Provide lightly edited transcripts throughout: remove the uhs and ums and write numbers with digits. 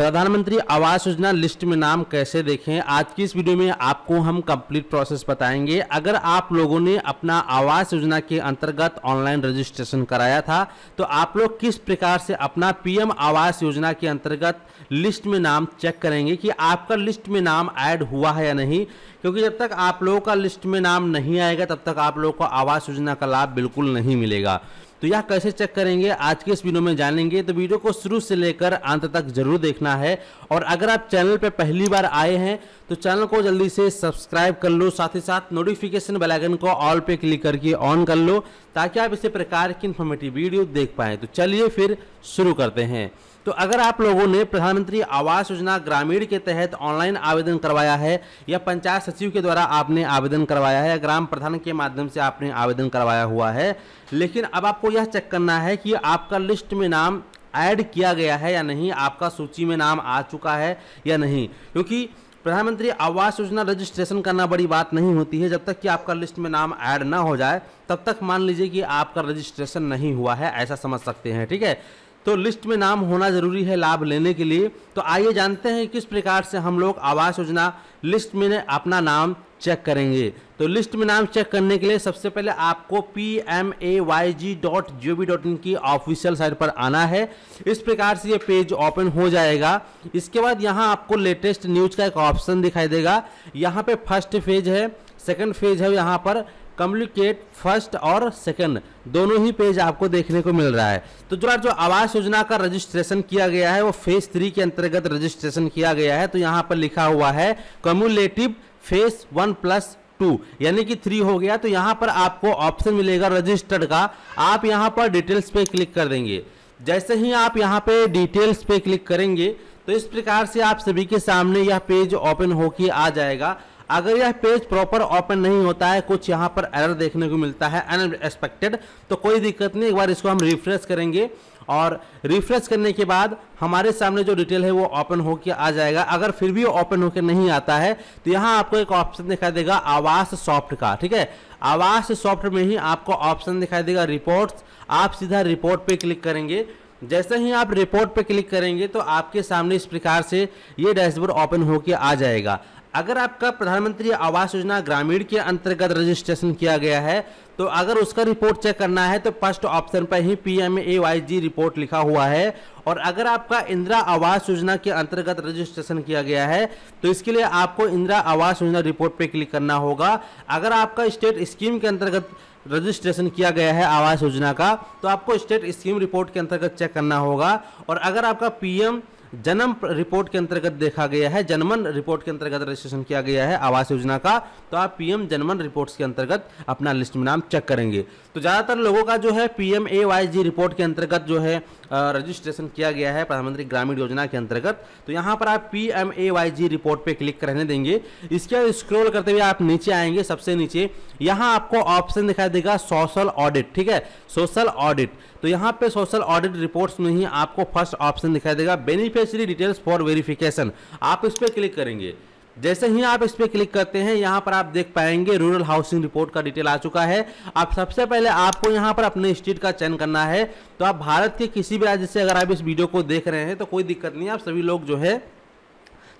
प्रधानमंत्री आवास योजना लिस्ट में नाम कैसे देखें, आज की इस वीडियो में आपको हम कंप्लीट प्रोसेस बताएंगे। अगर आप लोगों ने अपना आवास योजना के अंतर्गत ऑनलाइन रजिस्ट्रेशन कराया था तो आप लोग किस प्रकार से अपना पीएम आवास योजना के अंतर्गत लिस्ट में नाम चेक करेंगे कि आपका लिस्ट में नाम ऐड हुआ है या नहीं, क्योंकि जब तक आप लोगों का लिस्ट में नाम नहीं आएगा तब तक आप लोगों को आवास योजना का लाभ बिल्कुल नहीं मिलेगा। तो यह कैसे चेक करेंगे आज के इस वीडियो में जानेंगे, तो वीडियो को शुरू से लेकर अंत तक जरूर देखना है। और अगर आप चैनल पर पहली बार आए हैं तो चैनल को जल्दी से सब्सक्राइब कर लो, साथ ही साथ नोटिफिकेशन बेल आइकन को ऑल पे क्लिक करके ऑन कर लो ताकि आप इसी प्रकार की इन्फॉर्मेटिव वीडियो देख पाएं। तो चलिए फिर शुरू करते हैं। तो अगर आप लोगों ने प्रधानमंत्री आवास योजना ग्रामीण के तहत ऑनलाइन आवेदन करवाया है या पंचायत सचिव के द्वारा आपने आवेदन करवाया है या ग्राम प्रधान के माध्यम से आपने आवेदन करवाया हुआ है, लेकिन अब आपको यह चेक करना है कि आपका लिस्ट में नाम ऐड किया गया है या नहीं, आपका सूची में नाम आ चुका है या नहीं। क्योंकि प्रधानमंत्री आवास योजना रजिस्ट्रेशन करना बड़ी बात नहीं होती है, जब तक कि आपका लिस्ट में नाम ऐड ना हो जाए तब तक मान लीजिए कि आपका रजिस्ट्रेशन नहीं हुआ है, ऐसा समझ सकते हैं। ठीक है, तो लिस्ट में नाम होना जरूरी है लाभ लेने के लिए। तो आइए जानते हैं किस प्रकार से हम लोग आवास योजना लिस्ट में अपना नाम चेक करेंगे। तो लिस्ट में नाम चेक करने के लिए सबसे पहले आपको pmayg.gov.in की ऑफिशियल साइट पर आना है। इस प्रकार से ये पेज ओपन हो जाएगा। इसके बाद यहाँ आपको लेटेस्ट न्यूज का एक ऑप्शन दिखाई देगा। यहाँ पे फर्स्ट फेज है, सेकंड फेज है, यहाँ पर कम्युनिकेट फर्स्ट और सेकंड दोनों ही पेज आपको देखने को मिल रहा है। तो जो आवास योजना का रजिस्ट्रेशन किया गया है वो फेज 3 के अंतर्गत रजिस्ट्रेशन किया गया है। तो यहाँ पर लिखा हुआ है कम्युलेटिव फेज 1+2 यानी कि 3 हो गया। तो यहाँ पर आपको ऑप्शन मिलेगा रजिस्टर्ड का, आप यहाँ पर डिटेल्स पे क्लिक कर देंगे। जैसे ही आप यहाँ पे डिटेल्स पे क्लिक करेंगे तो इस प्रकार से आप सभी के सामने यह पेज ओपन होके आ जाएगा। अगर यह पेज प्रॉपर ओपन नहीं होता है, कुछ यहाँ पर एरर देखने को मिलता है अनएक्सपेक्टेड, तो कोई दिक्कत नहीं, एक बार इसको हम रिफ्रेश करेंगे और रिफ्रेश करने के बाद हमारे सामने जो डिटेल है वो ओपन होकर आ जाएगा। अगर फिर भी ओपन होकर नहीं आता है तो यहाँ आपको एक ऑप्शन दिखाई देगा आवास सॉफ्ट का। ठीक है, आवास सॉफ्ट में ही आपको ऑप्शन दिखाई देगा रिपोर्ट्स, आप सीधा रिपोर्ट पे क्लिक करेंगे। जैसे ही आप रिपोर्ट पे क्लिक करेंगे तो आपके सामने इस प्रकार से ये डैशबोर्ड ओपन होकर आ जाएगा। अगर आपका प्रधानमंत्री आवास योजना ग्रामीण के अंतर्गत रजिस्ट्रेशन किया गया है तो अगर उसका रिपोर्ट चेक करना है तो फर्स्ट ऑप्शन पर ही PMAYG रिपोर्ट लिखा हुआ है। और अगर आपका इंदिरा आवास योजना के अंतर्गत रजिस्ट्रेशन किया गया है तो इसके लिए आपको इंदिरा आवास योजना रिपोर्ट पे क्लिक करना होगा। अगर आपका स्टेट स्कीम के अंतर्गत रजिस्ट्रेशन किया गया है आवास योजना का तो आपको स्टेट स्कीम रिपोर्ट के अंतर्गत चेक करना होगा। और अगर आपका पीएम जन्म रिपोर्ट के अंतर्गत देखा गया है, जनमन रिपोर्ट के अंतर्गत रजिस्ट्रेशन किया गया है आवास योजना का, तो आप पीएम जनमन रिपोर्ट्स के अंतर्गत अपना लिस्ट में नाम चेक करेंगे। तो ज़्यादातर लोगों का जो है PMAYG रिपोर्ट के अंतर्गत जो है रजिस्ट्रेशन किया गया है प्रधानमंत्री ग्रामीण योजना के अंतर्गत। तो यहाँ पर आप PMAYG रिपोर्ट पे क्लिक करने देंगे। इसके बाद स्क्रॉल करते हुए आप नीचे आएंगे, सबसे नीचे यहाँ आपको ऑप्शन दिखाई देगा सोशल ऑडिट। ठीक है, सोशल ऑडिट, तो यहाँ पे सोशल ऑडिट रिपोर्ट्स में ही आपको फर्स्ट ऑप्शन दिखाई देगा बेनिफिशियरी डिटेल्स फॉर वेरिफिकेशन, आप इस पर क्लिक करेंगे। जैसे ही आप इस पर क्लिक करते हैं यहाँ पर आप देख पाएंगे रूरल हाउसिंग रिपोर्ट का डिटेल आ चुका है। अब सबसे पहले आपको यहाँ पर अपने स्टेट का चयन करना है। तो आप भारत के किसी भी राज्य से अगर आप इस वीडियो को देख रहे हैं तो कोई दिक्कत नहीं है, आप सभी लोग जो है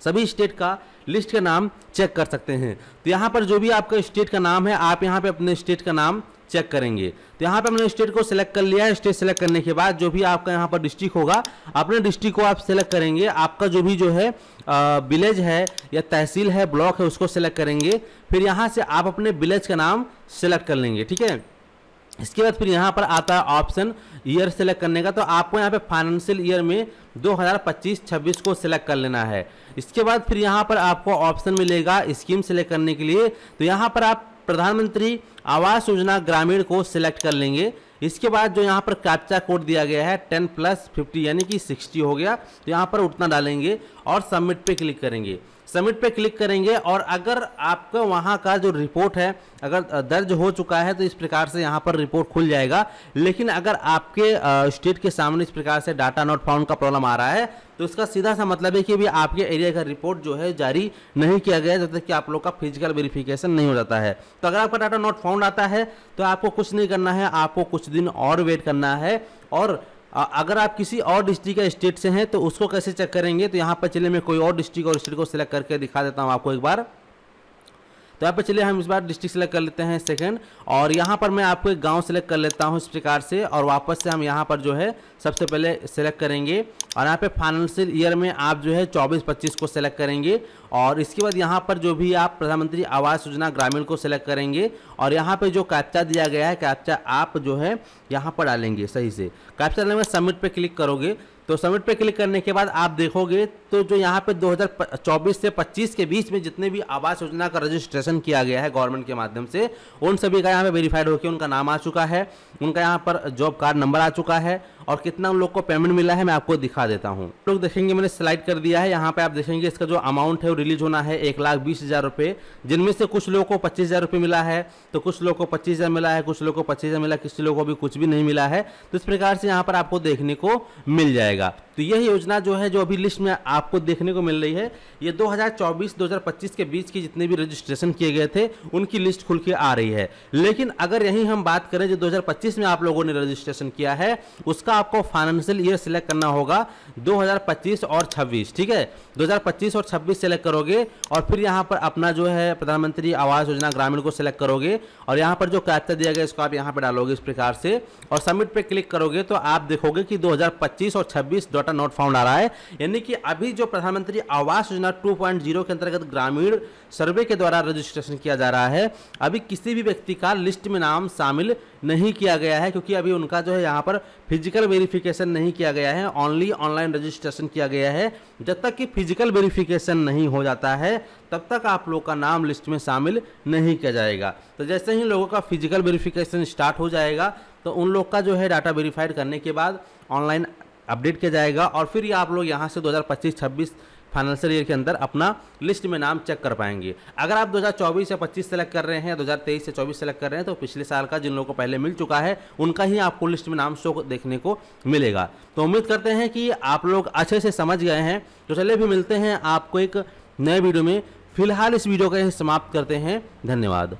सभी स्टेट का लिस्ट का नाम चेक कर सकते हैं। तो यहाँ पर जो भी आपका स्टेट का नाम है आप यहाँ पे अपने स्टेट का नाम चेक करेंगे। तो यहाँ पे हमने स्टेट को सिलेक्ट कर लिया है। स्टेट सेलेक्ट करने के बाद जो भी आपका यहाँ पर डिस्ट्रिक्ट होगा अपने डिस्ट्रिक्ट को आप सिलेक्ट करेंगे। आपका जो भी जो है विलेज है या तहसील है, ब्लॉक है, उसको सिलेक्ट करेंगे। फिर यहाँ से आप अपने विलेज का नाम सिलेक्ट कर लेंगे। ठीक है, इसके बाद फिर यहाँ पर आता है ऑप्शन ईयर सेलेक्ट करने का। तो आपको यहाँ पे फाइनेंशियल ईयर में 2025-26 को सिलेक्ट कर लेना है। इसके बाद फिर यहाँ पर आपको ऑप्शन मिलेगा स्कीम सेलेक्ट करने के लिए। तो यहाँ पर आप प्रधानमंत्री आवास योजना ग्रामीण को सिलेक्ट कर लेंगे। इसके बाद जो यहाँ पर कैप्चा कोड दिया गया है 10+50 यानी कि 60 हो गया, तो यहाँ पर उतना डालेंगे और सबमिट पे क्लिक करेंगे। सबमिट पे क्लिक करेंगे और अगर आपका वहाँ का जो रिपोर्ट है अगर दर्ज हो चुका है तो इस प्रकार से यहाँ पर रिपोर्ट खुल जाएगा। लेकिन अगर आपके स्टेट के सामने इस प्रकार से डाटा नॉट फाउंड का प्रॉब्लम आ रहा है तो इसका सीधा सा मतलब है कि भी आपके एरिया का रिपोर्ट जो है जारी नहीं किया गया जब तक कि आप लोग का फिजिकल वेरिफिकेशन नहीं हो जाता है। तो अगर आपका डाटा नॉट फाउंड आता है तो आपको कुछ नहीं करना है, आपको कुछ दिन और वेट करना है और अगर आप किसी और डिस्ट्रिक्ट या स्टेट से हैं तो उसको कैसे चेक करेंगे, तो यहाँ पर चलिए मैं कोई और डिस्ट्रिक्ट और स्टेट को सिलेक्ट करके दिखा देता हूँ आपको एक बार। तो यहाँ पर चलिए हम इस बार डिस्ट्रिक्ट सेलेक्ट कर लेते हैं सेकंड, और यहाँ पर मैं आपको एक गांव सेलेक्ट कर लेता हूँ इस प्रकार से, और वापस से हम यहाँ पर जो है सबसे पहले सेलेक्ट करेंगे, और यहाँ पे फाइनेंशियल ईयर में आप जो है 24-25 को सेलेक्ट करेंगे, और इसके बाद यहाँ पर जो भी आप प्रधानमंत्री आवास योजना ग्रामीण को सेलेक्ट करेंगे, और यहाँ पे जो कैप्चा दिया गया है कैप्चा आप जो है यहाँ पर डालेंगे सही से। कैप्चा डालने में सबमिट पे क्लिक करोगे, तो सबमिट पे क्लिक करने के बाद आप देखोगे तो जो यहाँ पे 2024 से 25 के बीच में जितने भी आवास योजना का रजिस्ट्रेशन किया गया है गवर्नमेंट के माध्यम से, उन सभी का यहाँ पे वेरीफाइड होकर उनका नाम आ चुका है, उनका यहाँ पर जॉब कार्ड नंबर आ चुका है, और कितना उन लोग को पेमेंट मिला है मैं आपको दिखा देता हूँ। लोग देखेंगे मैंने स्लाइड कर दिया है, यहाँ पे आप देखेंगे इसका जो अमाउंट है वो रिलीज होना है 1,20,000 रुपये, जिनमें से कुछ लोगों को 25,000 रुपये मिला है, तो कुछ लोगों को 25,000 मिला है, कुछ लोगों को 25,000 मिला, किसी लोगों को भी कुछ भी नहीं मिला है। तो इस प्रकार से यहाँ पर आपको देखने को मिल जाएगा। तो यह योजना जो है जो अभी लिस्ट में आपको देखने को मिल रही है, ये 2024-2025 के बीच की जितने भी रजिस्ट्रेशन किए गए थे उनकी लिस्ट खुल के आ रही है। लेकिन अगर यही हम बात करें जो 2025 में आप लोगों ने रजिस्ट्रेशन किया है, उसका आपको फाइनेंशियल ईयर सिलेक्ट करना होगा 2025 और 26, ठीक है। 2025 और 26 सेलेक्ट करोगे, और फिर यहाँ पर अपना जो है प्रधानमंत्री आवास योजना ग्रामीण को सिलेक्ट करोगे, और यहाँ पर जो कैप्चा दिया गया इसको आप यहाँ पर डालोगे इस प्रकार से, और सबमिट पे क्लिक करोगे तो आप देखोगे कि 2025 और 26 डाटा नॉट फाउंड आ रहा है। यानी कि अभी जो प्रधानमंत्री आवास योजना 2.0 के अंतर्गत ग्रामीण सर्वे के द्वारा रजिस्ट्रेशन किया जा रहा है, अभी किसी भी व्यक्ति का लिस्ट में नाम शामिल नहीं किया गया है, क्योंकि अभी उनका जो है यहाँ पर फिजिकल वेरिफिकेशन नहीं किया गया है, ओनली ऑनलाइन रजिस्ट्रेशन किया गया है। जब तक कि फिजिकल वेरिफिकेशन नहीं हो जाता है तब तक आप लोग का नाम लिस्ट में शामिल नहीं किया जाएगा। तो जैसे ही लोगों का फिजिकल वेरिफिकेशन स्टार्ट हो जाएगा तो उन लोग का जो है डाटा वेरीफाइड करने के बाद ऑनलाइन अपडेट किया जाएगा, और फिर ये आप लोग यहाँ से 2025-26 फाइनेंशियल ईयर के अंदर अपना लिस्ट में नाम चेक कर पाएंगे। अगर आप 2024 या 25 सेलेक्ट कर रहे हैं, 2023 से 24 सेलेक्ट कर रहे हैं, तो पिछले साल का जिन लोगों को पहले मिल चुका है उनका ही आपको लिस्ट में नाम शो देखने को मिलेगा। तो उम्मीद करते हैं कि आप लोग अच्छे से समझ गए हैं। तो चलिए भी मिलते हैं आपको एक नए वीडियो में। फिलहाल इस वीडियो को यहीं समाप्त करते हैं। धन्यवाद।